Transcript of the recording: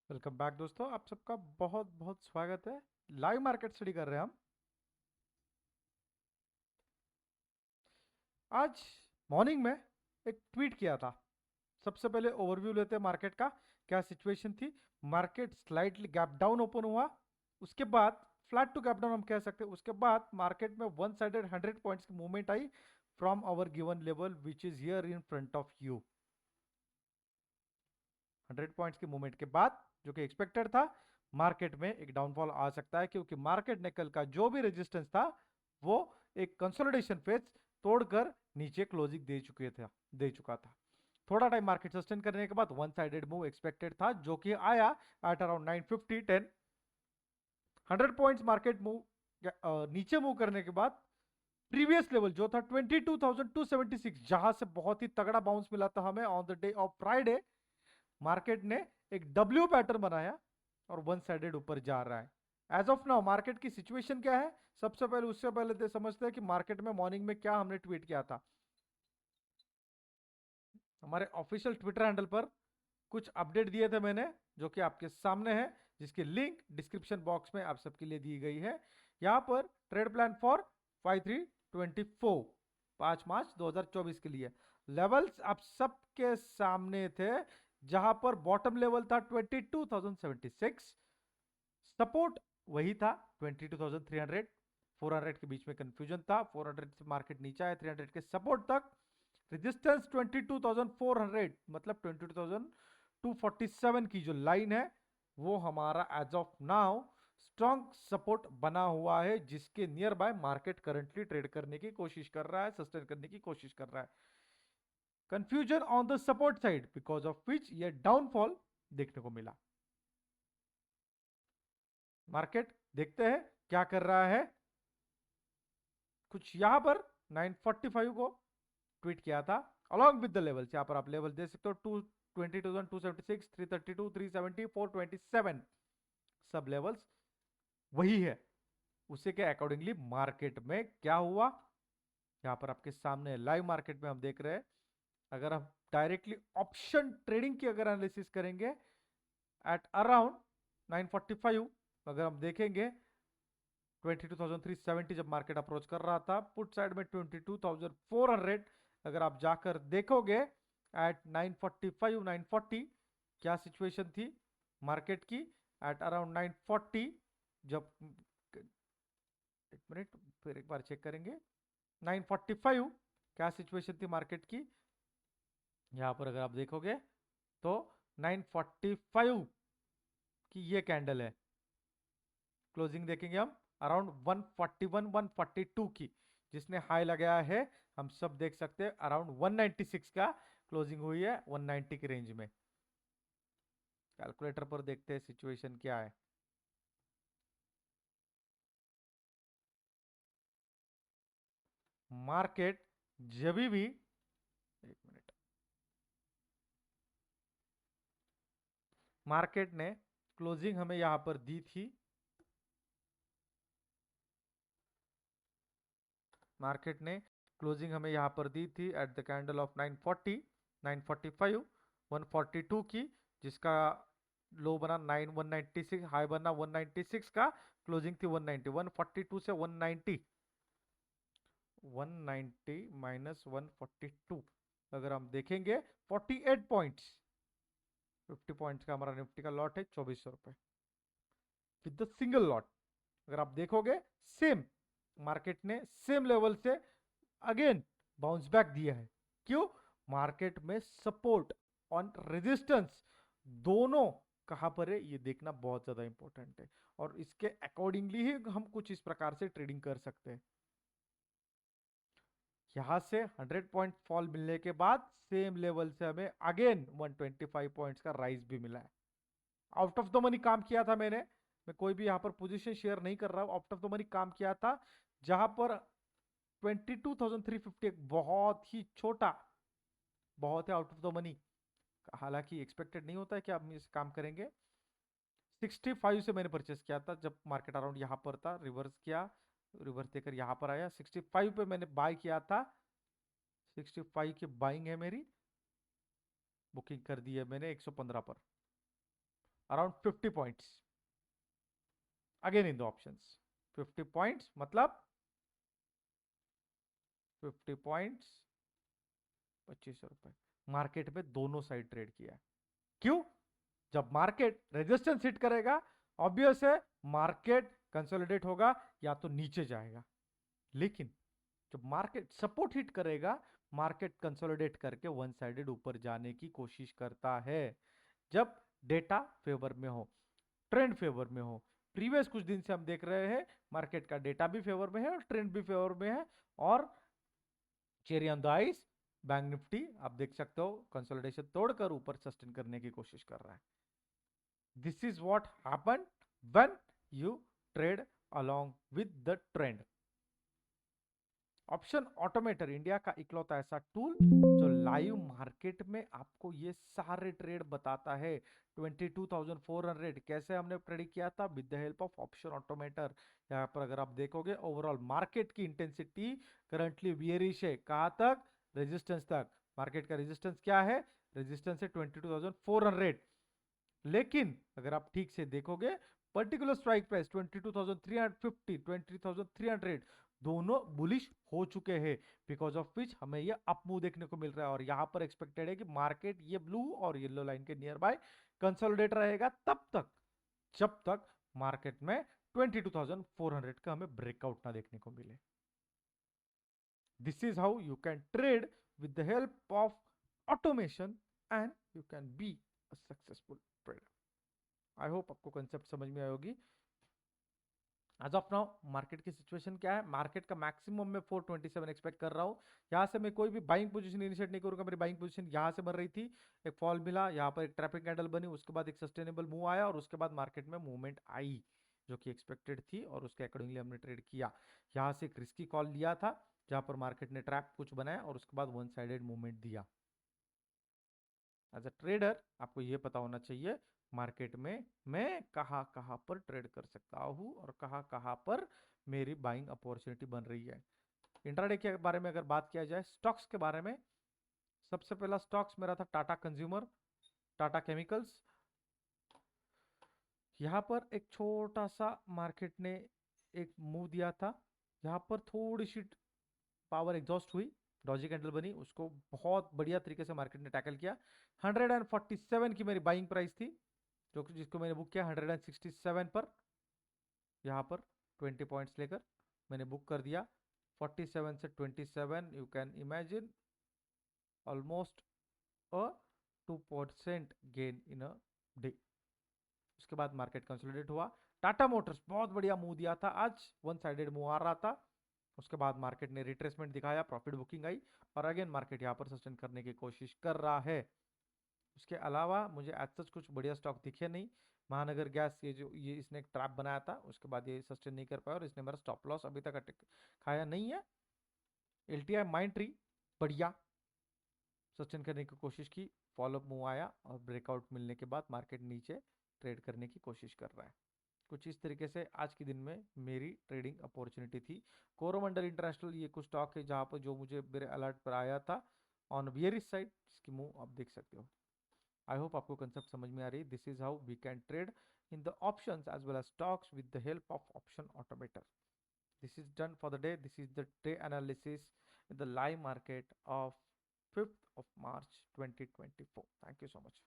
Welcome back दोस्तों, आप सबका बहुत बहुत स्वागत है। लाइव मार्केट स्टडी कर रहे हैं हम आज। मॉर्निंग में एक ट्वीट किया था। सबसे पहले ओवरव्यू लेते हैं मार्केट का। क्या सिचुएशन थी? Market slightly gap down open हुआ, उसके बाद फ्लैट टू गैप डाउन हम कह सकते हैं। उसके बाद मार्केट में वन साइडेड 100 पॉइंट्स की मूवमेंट आई from our given level which is here in front of you. 100 points की मूवमेंट के बाद जो कि एक्सपेक्टेड था, मार्केट में एक डाउनफॉल आ सकता है, क्योंकि मार्केट ने कल का जो भी रेजिस्टेंस था वो एक कंसोलिडेशन फेज तोड़कर नीचे क्लोजिंग दे चुका था। थोड़ा टाइम मार्केट सस्टेन करने के बाद वन साइडेड मूव एक्सपेक्टेड था, जो कि आया at around 950 10। 100 points market move नीचे मूव करने के बाद प्रीवियस लेवल जो था 22,276, जहां से बहुत ही तगड़ा बाउंस मिला था हमें on the day of Friday, market ने एक डब्ल्यू पैटर्न बनाया और वन साइडेड ऊपर जा रहा है। एज ऑफ नाउ मार्केट की सिचुएशन क्या है? सबसे पहले उससे पहले समझते हैं कि मार्केट में मॉर्निंग में क्या हमने ट्वीट किया था। हमारे ऑफिशियल ट्विटर हैंडल पर कुछ अपडेट दिए थे मैंने, जो कि आपके सामने है, जिसकी लिंक डिस्क्रिप्शन बॉक्स में आप सबके लिए दी गई है। यहां पर ट्रेड प्लान फॉर 5324 5 मार्च 2024 के लिए लेवल्स आप सबके सामने थे, जहां पर बॉटम लेवल था 22,076, सपोर्ट वही था 22,300। 400 के बीच में कंफ्यूजन था, 400 से मार्केट नीचे आया 300 के सपोर्ट तक। रेजिस्टेंस 22,400, मतलब 22,247 की जो लाइन है वो हमारा as of now strong support बना हुआ है, जिसके nearby market currently trade करने की कोशिश कर रहा है, सस्टेन करने की कोशिश कर रहा है। Confusion on the support side because of which ये डाउनफॉल देखने को मिला। मार्केट देखते हैं क्या कर रहा है। कुछ यहां पर 945 को ट्वीट किया था अलॉन्ग विद द लेवल्स। यहां पर आप लेवल दे सकते हो 22,276, 332, 370, 427 सब लेवल्स वही है। उसे के अकॉर्डिंगली मार्केट में क्या हुआ, यहां पर आपके सामने लाइव मार्केट में हम देख रहे हैं। अगर हम डायरेक्टली ऑप्शन ट्रेडिंग की अगर एनालिसिस करेंगे एट अराउंड 945, अगर हम देखेंगे 22,370 जब मार्केट अप्रोच कर रहा था, पुट साइड में 22,400 अगर आप जाकर देखोगे एट 945 940 क्या सिचुएशन थी मार्केट की एट अराउंड 940। जब एक मिनट फिर एक बार चेक करेंगे 945 क्या सिचुएशन थी मार्केट की। यहां पर अगर आप देखोगे तो 945 की ये कैंडल है, क्लोजिंग देखेंगे हम अराउंड 141 142 की, जिसने हाई लगाया है हम सब देख सकते हैं अराउंड 196 का क्लोजिंग हुई है 190 की रेंज में। कैलकुलेटर पर देखते हैं सिचुएशन क्या है। मार्केट जब भी एक मिनट, मार्केट ने क्लोजिंग हमें यहां पर दी थी, मार्केट ने क्लोजिंग हमें यहां पर दी थी एट द कैंडल ऑफ 940 945 142 की, जिसका लो बना 9 196, हाई बना 196 का, क्लोजिंग थी 190। 142 से 190, 190 माइनस 142 अगर हम देखेंगे 48 पॉइंट्स, 50 पॉइंट्स का हमारा निफ्टी का लॉट है 2400 रुपए विद द सिंगल लॉट। अगर आप देखोगे सेम मार्केट ने सेम लेवल से अगेन बाउंस बैक दिया है। क्यों? मार्केट में सपोर्ट और रेजिस्टेंस दोनों कहां पर है ये देखना बहुत ज्यादा इंपॉर्टेंट है, और इसके अकॉर्डिंगली ही हम कुछ इस प्रकार से ट्रेडिंग कर सकते हैं। यहां से 100 पॉइंट फॉल मिलने के बाद सेम लेवल से हमें अगेन 125 पॉइंट्स का राइज भी मिला है। आउट ऑफ द मनी काम किया था मैंने, मैं कोई भी यहां पर पोजीशन शेयर नहीं कर रहा हूं, आउट ऑफ द मनी काम किया था, जहां पर 22,350 एक बहुत ही छोटा, बहुत है आउट ऑफ द मनी। हालांकि एक्सपेक्टेड नहीं होता है कि आप इस काम करेंगे। 65 से मैंने परचेस किया था जब मार्केट अराउंड यहां पर था, रिवर्स किया, रिवर्स देकर यहां पर आया, 65 पे मैंने बाय किया था। 65 की बाइंग है मेरी, बुकिंग कर दी है मैंने 115 पर। Around 50 points again in the options. 50 points मतलब 50 पॉइंट्स 2500 रुपए मार्केट में दोनों साइड ट्रेड किया है। क्यों? जब मार्केट रेजिस्टेंस हिट करेगा, ऑब्वियस है मार्केट कंसोलिडेट होगा या तो नीचे जाएगा। लेकिन जब मार्केट सपोर्ट हिट करेगा, मार्केट कंसोलिडेट करके वन साइडेड ऊपर जाने की कोशिश करता है। जब डेटा फेवर में हो, ट्रेंड फेवर में हो। प्रीवियस कुछ दिन से हम देख रहे हैं मार्केट का डेटा भी फेवर में है और ट्रेंड भी फेवर में है, और cherry on the ice bank Nifty आप देख सकते हो कंसोलिडेशन तोड़कर ऊपर सस्टेन करने की कोशिश कर रहा है। This is what happen when you trade along with the trend. Option automator India का इकलौता ऐसा टूल जो लाइव मार्केट में आपको ये सारे ट्रेड बताता है। 22,400 कैसे हमने प्रेडिक्ट किया था? With the help of option automator. यहाँ पर अगर आप देखोगे ओवरऑल मार्केट की इंटेंसिटी करंटली बियरिश है। कहां तक? रेजिस्टेंस तक। मार्केट का रेजिस्टेंस क्या है? रेजिस्टेंस है 22,400। लेकिन अगर आप ठीक से देखोगे पर्टिकुलर स्ट्राइक प्राइस 22,350 20,300 दोनों बुलिश हो चुके हैं, बिकॉज ऑफ विच हमें ये अप मूव देखने को मिल रहा है। और यहां पर एक्सपेक्टेड है कि मार्केट ये ब्लू और येलो लाइन के नियर बाय कंसोलिडेट रहेगा तब तक जब तक मार्केट में 22,400 का हमें ब्रेकआउट ना देखने को मिले। This is how you can trade with the help of automation and you can be a successful trader. I hope आपको कंसेप्ट समझ में आई होगी। एज ऑफ नाउ मार्केट की सिचुएशन क्या है? मार्केट का मैक्सिमम मैं 427 एक्सपेक्ट कर रहा हूं। यहां से मैं कोई भी बाइंग पोजीशन इनिशिएट नहीं करूंगा। मेरी बाइंग पोजीशन यहां से बन रही थी, एक फॉल मिला, यहां पर एक ट्रैपिंग कैंडल बनी, उसके बाद एक सस्टेनेबल मूव आया और उसके बाद मार्केट में मूवमेंट आई जो कि एक्सपेक्टेड थी और उसके अकॉर्डिंगली हमने ट्रेड किया। यहां से एक रिस्की कॉल लिया था जहां पर मार्केट ने ट्रैप कुछ बनाया और उसके बाद वन साइडेड मूवमेंट दिया। एज अ ट्रेडर आपको यह पता होना चाहिए मार्केट में मैं कहां कहां पर ट्रेड कर सकता हूं और कहां कहां पर मेरी बाइंग अपॉर्चुनिटी बन रही है। इंट्राडे के बारे में अगर बात किया जाए, स्टॉक्स के बारे में, सबसे पहला स्टॉक्स मेरा था टाटा कंज्यूमर, टाटा केमिकल्स। यहां पर एक छोटा सा मार्केट ने एक मूव दिया था, यहां पर थोड़ी सी पावर एग्जॉस्ट हुई, डॉजी कैंडल बनी, उसको बहुत बढ़िया तरीके से मार्केट ने टैकल किया। 147 की मेरी बाइंग प्राइस थी जो जिसको मैंने बुक किया 167 पर। यहाँ पर 20 पॉइंट्स लेकर मैंने बुक कर दिया। 47 से 27 you can imagine almost a 2% gain in a day. उसके बाद मार्केट कंसोलिडेट हुआ। टाटा मोटर्स बहुत बढ़िया मूव दिया था, आज वन साइडेड मूव आ रहा था। उसके बाद मार्केट ने रिट्रेसमेंट दिखाया, प्रॉफिट बुकिंग आई और अगेन मार्केट यहाँ पर सस्टेन करने की कोशिश कर रहा है। उसके अलावा मुझे एज सच कुछ बढ़िया स्टॉक दिखे नहीं। महानगर गैस ये इसने एक ट्रैप बनाया था, उसके बाद ये सस्टेन नहीं कर पाया और इसने मेरा स्टॉप लॉस अभी तक खाया नहीं है। एलटीआई माइंड ट्री बढ़िया सस्टेन करने की कोशिश की, फॉलोअप मूव आया और ब्रेकआउट मिलने के बाद मार्केट नीचे ट्रेड करने की कोशिश कर रहा है। कुछ इस तरीके से आज के दिन में मेरी ट्रेडिंग अपॉर्चुनिटी थी। कोरोमंडल इंटरनेशनल ये कुछ स्टॉक है जहां पर जो मुझे मेरे अलर्ट पर आया था ऑन बियरिश साइड, इसकी मूव आप देख सकते हो। आई होप आपको कंसेप्ट समझ में आ रही है। This is how we can trade in the options as well as stocks with the help of option automator. This is done for the day. This is the day analysis in the live market of 5th of March 2024. Thank you so much.